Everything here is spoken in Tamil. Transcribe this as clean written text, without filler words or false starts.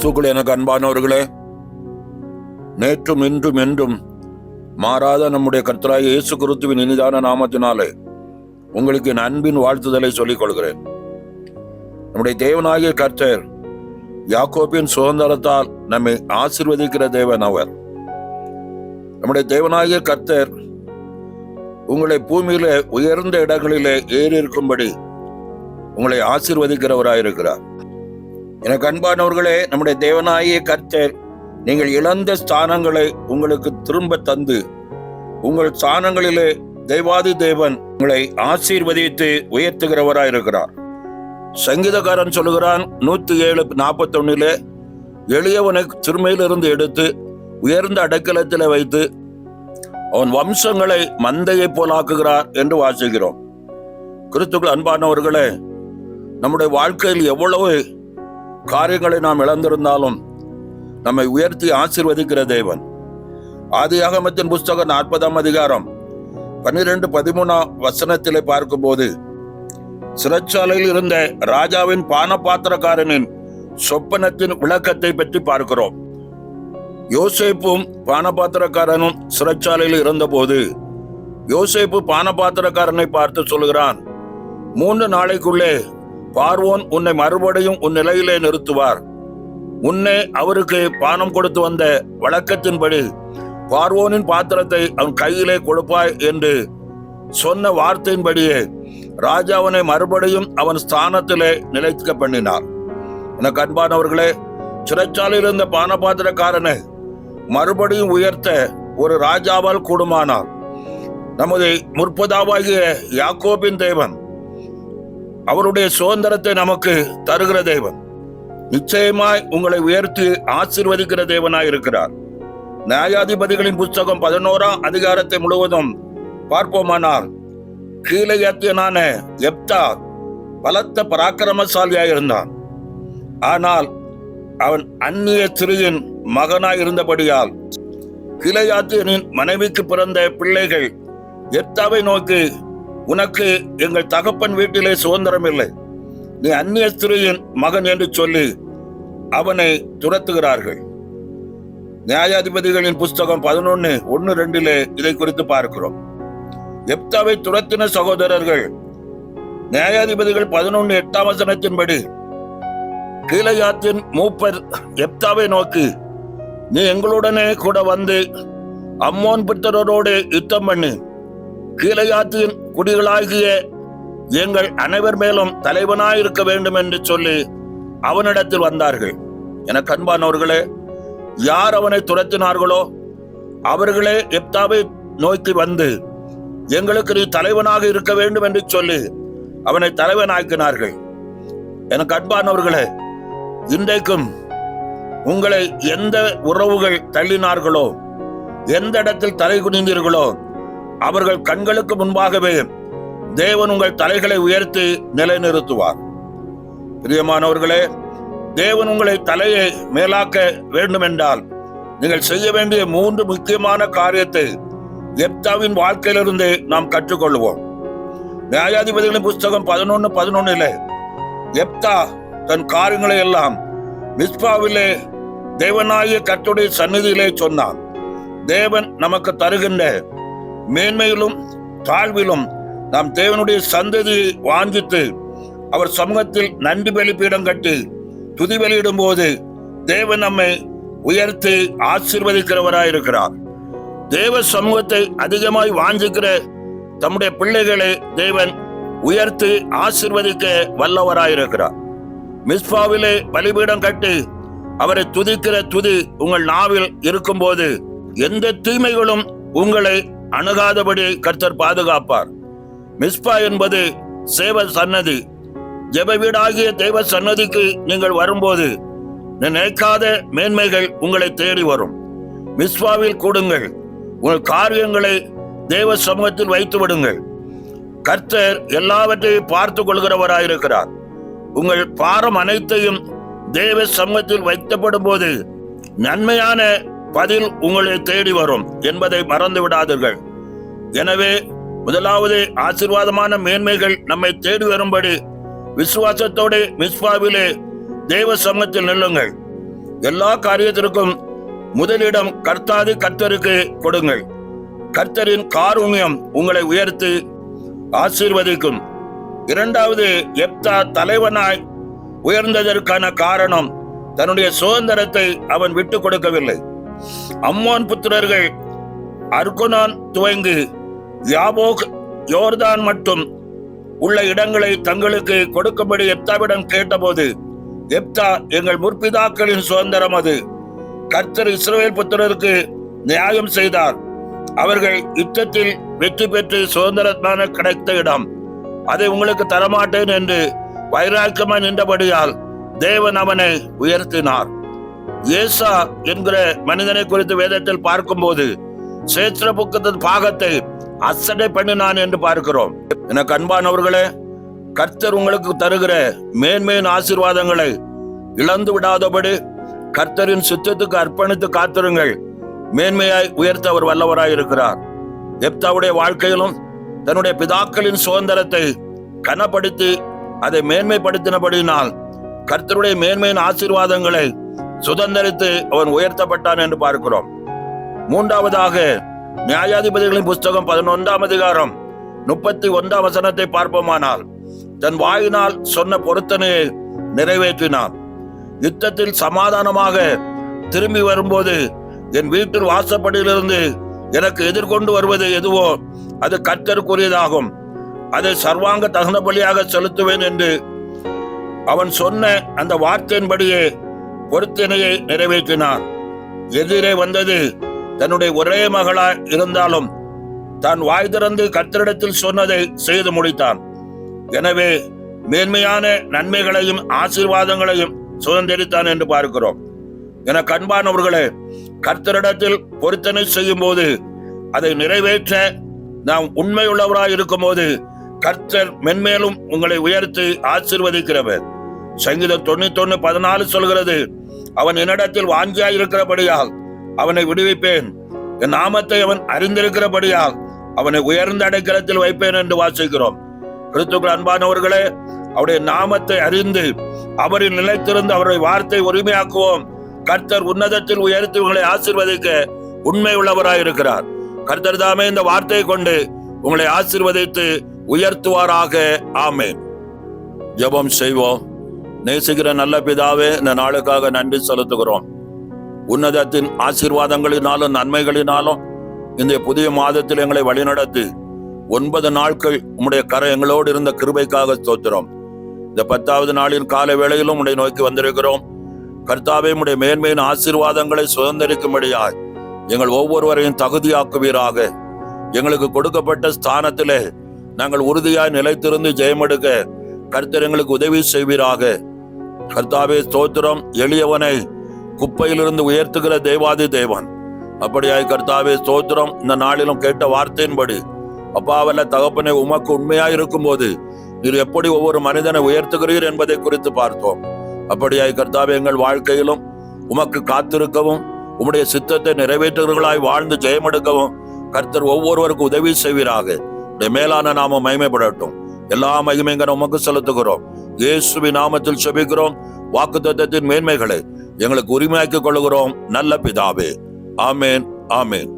கிறிஸ்துக்குள் எனக்கு அன்பானவர்களே, நேற்றும் இன்றும் என்றும் மாறாத நம்முடைய கர்த்தராகிய இயேசு கிறிஸ்துவின் இனிதான நாமத்தினாலே உங்களுக்கு என் அன்பின் வாழ்த்துதலை சொல்லிக் கொள்கிறேன். நம்முடைய தேவனாகிய கர்த்தர் யாக்கோபின் சுதந்திரத்தால் நம்மை ஆசீர்வதிக்கிற தேவன் அவர். நம்முடைய தேவனாகிய கர்த்தர் உங்களை பூமியிலே உயர்ந்த இடங்களிலே ஏறி இருக்கும்படி உங்களை ஆசீர்வதிக்கிறவராயிருக்கிறார். எனக்கு அன்பானவர்களே, நம்முடைய தேவனாகிய கர்த்தர் நீங்கள் இழந்த ஸ்தானங்களை உங்களுக்கு திரும்ப தந்து உங்கள் ஸ்தானங்களிலே தெய்வாதி தேவன் உங்களை ஆசீர்வதித்து உயர்த்துகிறவராயிருக்கிறார். சங்கீதக்காரன் சொல்லுகிறான் 107:41, எளியவனை சிறுமையிலிருந்து எடுத்து உயர்ந்த அடைக்கலத்தில் வைத்து அவன் வம்சங்களை மந்தையை போலாக்குகிறார் என்று வாசிக்கிறோம். கிறிஸ்துவுக்குள் அன்பானவர்களே, நம்முடைய வாழ்க்கையில் எவ்வளவு காரியங்களை நாம் இழந்திருந்தாலும் நம்மை உயர்த்தி ஆசீர்வதிக்கிற தேவன். ஆதியாகமத்தின் புஸ்தகம் 40ஆம் அதிகாரம் 12-13 பார்க்கும்போது சிறைச்சாலையில் இருந்த ராஜாவின் பானபாத்திரக்காரனின் சொப்பனத்தின் விளக்கத்தை பற்றி பார்க்கிறோம். யோசேப்பும் பானபாத்திரக்காரனும் சிறைச்சாலையில் இருந்தபோது யோசேப்பு பானபாத்திரக்காரனை பார்த்து சொல்கிறான், 3 நாளைக்குள்ளே பார்வோன் உன்னை மறுபடியும் உன் நிலையிலே நிறுத்துவார். உன்னை அவருக்கு பானம் கொடுத்து வந்த வழக்கத்தின்படி பார்வோனின் பாத்திரத்தை அவன் கையிலே கொடுப்பாய் என்று சொன்ன வார்த்தையின்படியே ராஜா அவனை மறுபடியும் அவன் ஸ்தானத்திலே நிலைக்க பண்ணினார். எனக்கு அன்பானவர்களே, சிறைச்சாலையில் இருந்த பானபாத்திரக்காரனை மறுபடியும் உயர்த்த ஒரு ராஜாவால் கூடுமானார். நமது முற்பதாவாகிய யாக்கோபின் தேவன் அவருடைய சுதந்திரத்தை நமக்கு தருகிற தேவன். நிச்சயமாய் உங்களை உயர்த்தி ஆசீர்வதிக்கிற தேவனாய் இருக்கிறார். நியாயாதிபதிகளின் புஸ்தகம் 11ஆம் அதிகாரத்தை முழுவதும் பார்ப்போமானால், கீலேயாத்தியனான யெப்தா பலத்த பராக்கிரமசாலியாய் இருந்தான். ஆனால் அவன் அந்நிய ஸ்திரீயின் மகனாய் இருந்தபடியால் கீலேயாத்தியனின் மனைவிக்கு பிறந்த பிள்ளைகள் யெப்தாவை நோக்கி, உனக்கு எங்கள் தகப்பன் வீட்டிலே சுதந்திரம் இல்லை, நீ அந்நிய ஸ்திரீயின் மகன் என்று சொல்லி அவனை துரத்துகிறார்கள். நியாயாதிபதிகளின் புஸ்தகம் 11:1-2 இதை குறித்து பார்க்கிறோம். யெப்தாவை துரத்தின சகோதரர்கள் நியாயாதிபதிகள் 11:8 கீலேயாத்தின் மூப்பர் யெப்தாவை நோக்கி, நீ எங்களுடனே கூட வந்து அம்மோன் புத்திரரோடு யுத்தம் பண்ணி கீலேயாத்தின் குடிகளாகிய எங்கள் அனைவர் மேலும் தலைவனாயிருக்க வேண்டும் என்று சொல்லி அவனிடத்தில் வந்தார்கள். எனக்கு அன்பானவர்களே, யார் அவனை துரத்தினார்களோ அவர்களே யெப்தாவை நோக்கி வந்து, எங்களுக்கு நீ தலைவனாக இருக்க வேண்டும் என்று சொல்லி அவனை தலைவனாக்கினார்கள். எனக்கு அன்பானவர்களே, இன்றைக்கும் உங்களை எந்த உறவுகள் தள்ளினார்களோ, எந்த இடத்தில் தலை குனிந்தீர்களோ அவர்கள் கண்களுக்கு முன்பாகவே தேவன் உங்கள் தலைகளை உயர்த்தி நிலைநிறுத்துவார். பிரியமானவர்களே, தேவன் உங்களை தலையை மேலாக்க வேண்டும் என்றால் நீங்கள் செய்ய வேண்டிய 3 முக்கியமான காரியத்தை யெப்தாவின் வாழ்க்கையிலிருந்து நாம் கற்றுக்கொள்வோம். நியாயாதிபதிகளின் புஸ்தகம் 11:11 யெப்தா தன் காரியங்களை எல்லாம் மிஸ்பாவிலே தேவனாகிய கர்த்தருடைய சந்நிதியிலே சொன்னான். தேவன் நமக்கு தருகின்ற மேன்மையிலும் தாழ்விலும் நாம் தேவனுடைய சந்ததியை வாஞ்சித்து அவர் சமூகத்தில் நன்றி பலிபீடம் கட்டி துதி வெளியிடும் போது தேவன் நம்மை உயர்த்தி ஆசீர்வதிக்கிறவராயிருக்கிறார். தேவ சமூகத்தை அதிகமாய் வாஞ்சிக்கிற தம்முடைய பிள்ளைகளை தேவன் உயர்த்தி ஆசீர்வதிக்க வல்லவராயிருக்கிறார். மிஸ்பாவிலே பலிபீடம் கட்டி அவரை துதிக்கிற துதி உங்கள் நாவில் இருக்கும்போது எந்த தீமைகளும் உங்களை அணுகாதபடி கர்த்தர் பாதுகாப்பார். மிஸ்பா என்பது சேவ சன்னதி. ஜெப வீடாகிய தேவ சன்னதிக்கு நீங்கள் வரும்போது நினைக்காத மேன்மைகள் உங்களை தேடி வரும். மிஸ்பாவில் கூடுங்கள், உங்கள் காரியங்களை தேவ சமூகத்தில் வைத்து விடுங்கள். கர்த்தர் எல்லாவற்றையும் பார்த்து கொள்கிறவராயிருக்கிறார். உங்கள் பாரம் அனைத்தையும் தேவ சமூகத்தில் வைக்கப்படும் போது நன்மையான பதில் உங்களை தேடி வரும் என்பதை மறந்து விடாதீர்கள். எனவே முதலாவது ஆசீர்வாதமான மேன்மைகள் நம்மை தேடி வரும்படி விசுவாசத்தோடு மிஸ்பாவிலே தேவ சமூகத்தில் நில்லுங்கள். எல்லா காரியத்திற்கும் முதலிடம் கர்த்தாதி கர்த்தருக்கு கொடுங்கள். கர்த்தரின் காருண்யம் உங்களை உயர்த்தி ஆசீர்வதிக்கும். இரண்டாவது, எப்தா தலைவனாய் உயர்ந்ததற்கான காரணம் தன்னுடைய சுதந்திரத்தை அவன் விட்டு கொடுக்கவில்லை. அம்மோன் புத்திரர்கள் அர்கோனான் துவங்கி யாபோக் யோர்தான் மட்டும் உள்ள இடங்களை தங்களுக்கு கொடுக்கும்படி எப்தாவிடம் கேட்டபோது, எப்தா, எங்கள் முற்பிதாக்களின் சுதந்திரம் அது. கர்த்தர் இஸ்ரவேல் புத்திரருக்கு நியாயம் செய்தார். அவர்கள் யுத்தத்தில் வெற்றி பெற்று சுதந்திரமான கிடைத்த இடம், அதை உங்களுக்கு தரமாட்டேன் என்று வைராக்கியமாய் நின்றபடியால் தேவன் அவனை உயர்த்தினார். ஏசா என்கிற மனிதனை குறித்து வேதத்தில் பார்க்கும்போது சேத்திர புக்கத்தின் பாகத்தை அசடை பண்ணினான் என்று பார்க்கிறோம். எனக்கு அன்பானவர்களே, கர்த்தர் உங்களுக்கு தருகிற மேன்மையின் ஆசீர்வாதங்களை இழந்து விடாதபடி கர்த்தரின் சித்தத்துக்கு அர்ப்பணித்து காத்திருங்கள். மேன்மையாய் உயர்த்த அவர் வல்லவராய் இருக்கிறார். எப்தாவுடைய வாழ்க்கையிலும் தன்னுடைய பிதாக்களின் சுதந்திரத்தை கனப்படுத்தி அதை மேன்மைப்படுத்தினபடியினால் கர்த்தருடைய மேன்மையின் ஆசீர்வாதங்களை சுதந்திரித்து அவன் உயர்த்தப்பட்டான் என்று பார்க்கிறோம். மூன்றாவதாக, நியாயாதிபதிகளின் புஸ்தகம் 11ஆம் அதிகாரம் 31ஆம் வசனத்தை பார்ப்போமானால், தன் வாயினால் சொன்ன பொருத்தனையை நிறைவேற்றினான். யுத்தத்தில் சமாதானமாக திரும்பி வரும்போது என் வீட்டின் வாசப்படியிலிருந்து எனக்கு எதிர்கொண்டு வருவது எதுவோ அது கர்த்தருக்குரியதாகும், அதை சர்வாங்க தகன பலியாக செலுத்துவேன் என்று அவன் சொன்ன அந்த வார்த்தையின்படியே பொருத்தனையை நிறைவேற்றினான். எதிரே வந்தது தன்னுடைய ஒரே மகளாய் இருந்தாலும் தான் வாய் திறந்து கர்த்தரிடத்தில் சொன்னதை செய்து முடித்தான். எனவே மேன்மையான நன்மைகளையும் ஆசீர்வாதங்களையும் சுதந்திரித்தான் என்று பார்க்கிறோம். என கண்பானவர்களே, கர்த்தரிடத்தில் பொருத்தனை செய்யும் போது அதை நிறைவேற்ற நாம் உண்மையுள்ளவராய் இருக்கும் போது கர்த்தர் மென்மேலும் உங்களை உயர்த்தி ஆசீர்வதிக்கிறவர். சங்கீதம் 91:14 சொல்கிறது, அவன் என்னிடத்தில் வாஞ்சியாய் இருக்கிறபடியால் அவனை விடுவிப்பேன், என் நாமத்தை அவன் அறிந்திருக்கிறபடியால் அவனை உயர்ந்த அடைக்கலத்தில் வைப்பேன் என்று வாசிக்கிறோம். கிறிஸ்துவுக்குள் அன்பானவர்களே, அவருடைய நாமத்தை அறிந்து அவரில் நிலைத்திருந்து அவருடைய வார்த்தை உரிமையாக்குவோம். கர்த்தர் உன்னதத்தில் உயர்த்தி உங்களை ஆசீர்வதிக்க உண்மை உள்ளவராய் இருக்கிறார். கர்த்தர் தாமே இந்த வார்த்தையை கொண்டு உங்களை ஆசீர்வதித்து உயர்த்துவாராக. ஆமென். ஜெபம் செய்வோம். நேசிக்கிற நல்ல பிதாவே, இந்த நாளுக்காக நன்றி செலுத்துகிறோம். உன்னதத்தின் ஆசீர்வாதங்களினாலும் நன்மைகளினாலும் இந்த புதிய மாதத்தில் எங்களை வழிநடத்தி 9 நாட்கள் உம்முடைய கரை எங்களோடு இருந்த கிருபைக்காக ஸ்தோத்திரம். இந்த 10வது நாளின் கால வேளையிலும் உம்முடைய நோக்கி வந்திருக்கிறோம். கர்த்தாவே, உம்முடைய மேன்மையின் ஆசீர்வாதங்களை சுதந்திரிக்கும்படியாய் எங்கள் ஒவ்வொருவரையும் தகுதியாக்குவீராக. எங்களுக்கு கொடுக்கப்பட்ட ஸ்தானத்திலே நாங்கள் உறுதியாய் நிலைத்திருந்து ஜெயமெடுக்க கர்த்தர் எங்களுக்கு உதவி செய்வீராக. கர்த்தாவே ஸ்தோத்திரம். எளியவனை குப்பையிலிருந்து உயர்த்துகிற தேவாதி தேவன். அப்படியாய் கர்த்தாவே ஸ்தோத்திரம். இந்த நாளிலும் கேட்ட வார்த்தையின்படி அப்பாவல்ல தகப்பனை, உமக்கு உண்மையாய் இருக்கும் போது நீர் எப்படி ஒவ்வொரு மனிதனை உயர்த்துகிறீர் என்பதை குறித்து பார்த்தோம். அப்படியாய் கர்த்தாவே, எங்கள் வாழ்க்கையிலும் உமக்கு காத்திருக்கவும் உம்முடைய சித்தத்தை நிறைவேற்றுகிறவர்களாய் வாழ்ந்து ஜெயமெடுக்கவும் கர்த்தர் ஒவ்வொருவருக்கும் உதவி செய்வீராக. மேலான நாமம் மகிமைப்படட்டும். எல்லா மகிமையும் உமக்கு செலுத்துகிறோம். இயேசுவின் நாமத்தில் செபிக்கிறோம். வாக்குத்தத்தத்தின் மேன்மைகளை எங்களுக்கு உரிமையாக்கிக் கொள்கிறோம் நல்ல பிதாவே. ஆமேன், ஆமேன்.